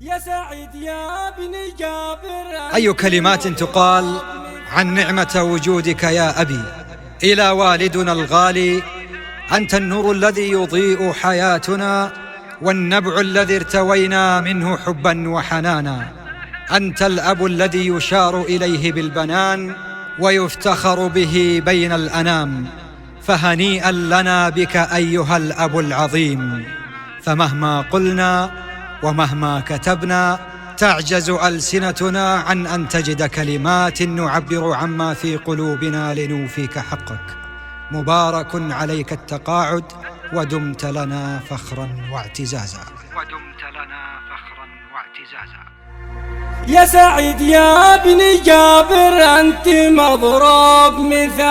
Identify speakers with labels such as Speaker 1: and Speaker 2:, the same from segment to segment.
Speaker 1: يا سعيد يا بني جابر.
Speaker 2: أي كلمات تقال عن نعمة وجودك يا أبي. إلى والدنا الغالي، أنت النور الذي يضيء حياتنا والنبع الذي ارتوينا منه حبا وحنانا. أنت الأب الذي يشار إليه بالبنان ويفتخر به بين الأنام. فهنيئا لنا بك أيها الأب العظيم. فمهما قلنا ومهما كتبنا تعجز ألسنتنا عن أن تجد كلمات نعبر عما في قلوبنا لنوفيك حقك. مبارك عليك التقاعد، ودمت لنا فخرا واعتزازا.
Speaker 1: يا سعيد يا بني جابر، أنت مضروب مثال.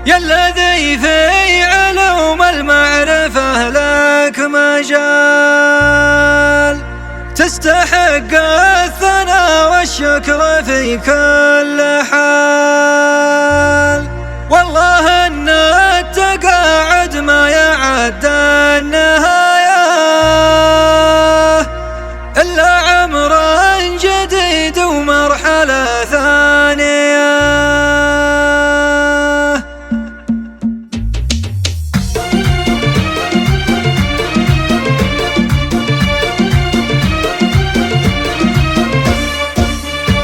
Speaker 2: يا الذي في علوم المعرفة لك مجال، تستحق الثناء والشكر في كل حال. والله ان التقاعد ما يعد النهاية إلا عمر جديد ومرحلة ثانية.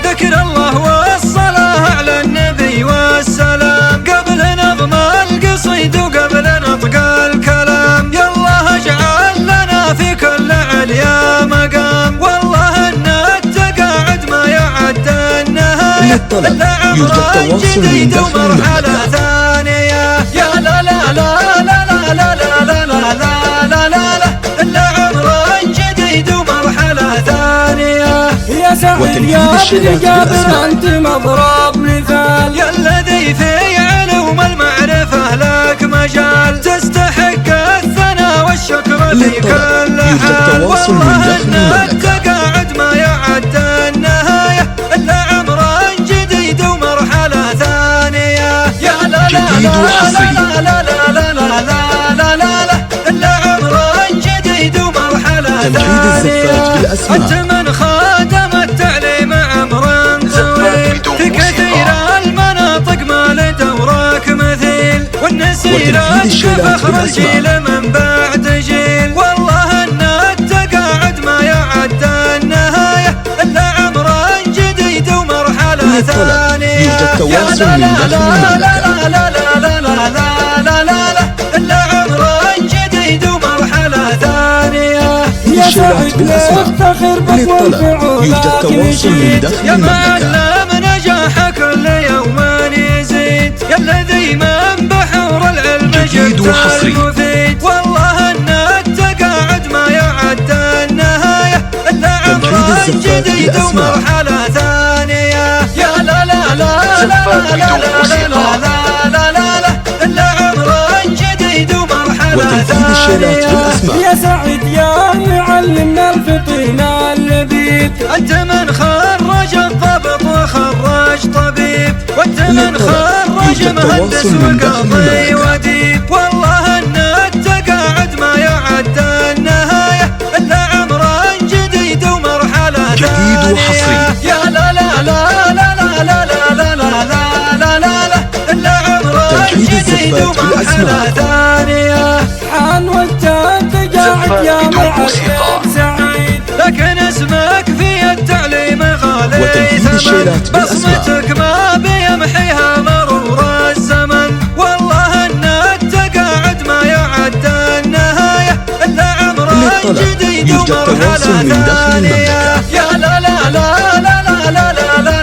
Speaker 2: ذكر الله والصلاة على النبي والسلام، قبل نظم القصيد وقبل نطق الكلام. يا الله اجعل لنا في كل عليا مقام. والله ان التقاعد ما يعد النهاية إلا عمر جديد ومرحلة ثانية. يا لا لا لا لا لا لا لا لا لا لا لا لا إلا عمر جديد ومرحلة ثانية.
Speaker 1: يا سعيد يا بني جابر، أنت مضروب مثال.
Speaker 2: يا الذي في علوم المعرفة لك مجال، تستحق الثناء والشكر في كل حال. والله ان التقاعد ما يعد النهاية إلا عمر جديد ومرحلة ثانية. يا لا لا لا لا لا لا لا لا لا لا لا إلا عمر جديد ومرحلة ثانية. أنت من خادم التعليم عمر طويل، في كثير المناطق ما لدورك مثيل، والنسير فخر الجيل من بعد جيل. والله ان التقاعد ما يعد النهاية إلا عمر جديد ومرحلة ثانية. يا لا لا لا لا لا لا لا لا لا لا إلا عمر جديد ومرحلة ثانية.
Speaker 1: يا سعيد نفتخر بك والفعولات نشيد.
Speaker 2: يا معلم نجاح كل يوم يزيد، يا الذي من بحور العلم جبت المفيد. والله ان التقاعد ما يعد النهاية إلا عمر جديد ومرحلة ثانية. يا لا لا لا لا لا لا لا لا لا لا إلا عمر جديد ومرحلة ثانية.
Speaker 1: يا سعيد يا معلمنا الفطين اللبيب،
Speaker 2: أنت من خرج الضبط وخرج طبيب، وأنت من خرج مهندس وقاضي وديب. والله أن التقاعد ما يعد النهاية إلا عمر جديد ومرحلة ثانية. يا لا لا لا لا لا لا لا لا لا لا لا إلا عمر جديد ومرحلة ثانية.
Speaker 1: حان وقت التقاعد يا معلم سعيد،
Speaker 2: لكن اسمك في التعليم غالي ثمن، بصمتك ما بيمحيها مرور الزمن. والله ان التقاعد ما يعد النهاية إلا عمر جديد ومرحلة ثانية. يا لا لا لا لا لا لا لا لا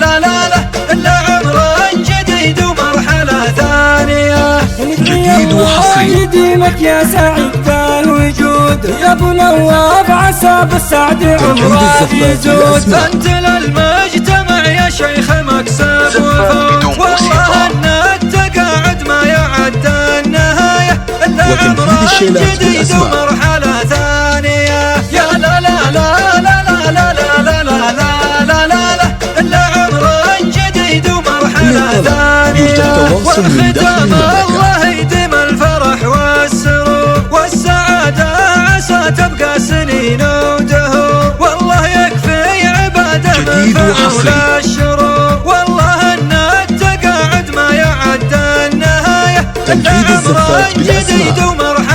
Speaker 2: لا لا لا إلا عمر جديد ومرحلة ثانية.
Speaker 1: جديد وحصري يديمك يا سعيد بالوجود. يا ابو نواف عسى بالسعد عمرك يزود.
Speaker 2: انت للمجتمع يا شيخ مكسب وفوت. والله ان التقاعد ما يعد النهاية إلا عمر جديد ومرحلة ثانية. يا لا لا لا لا لا لا لا لا لا لا لا إلا عمر جديد ومرحلة ثانية. والختام الله يديم الفرح والسرور والسعادة عسى تبقى
Speaker 3: جديد وحصري.
Speaker 2: والله ان التقاعد ما يعد النهاية،
Speaker 3: تنفيذ الزفات بالأسماء.
Speaker 2: جديد ومرحب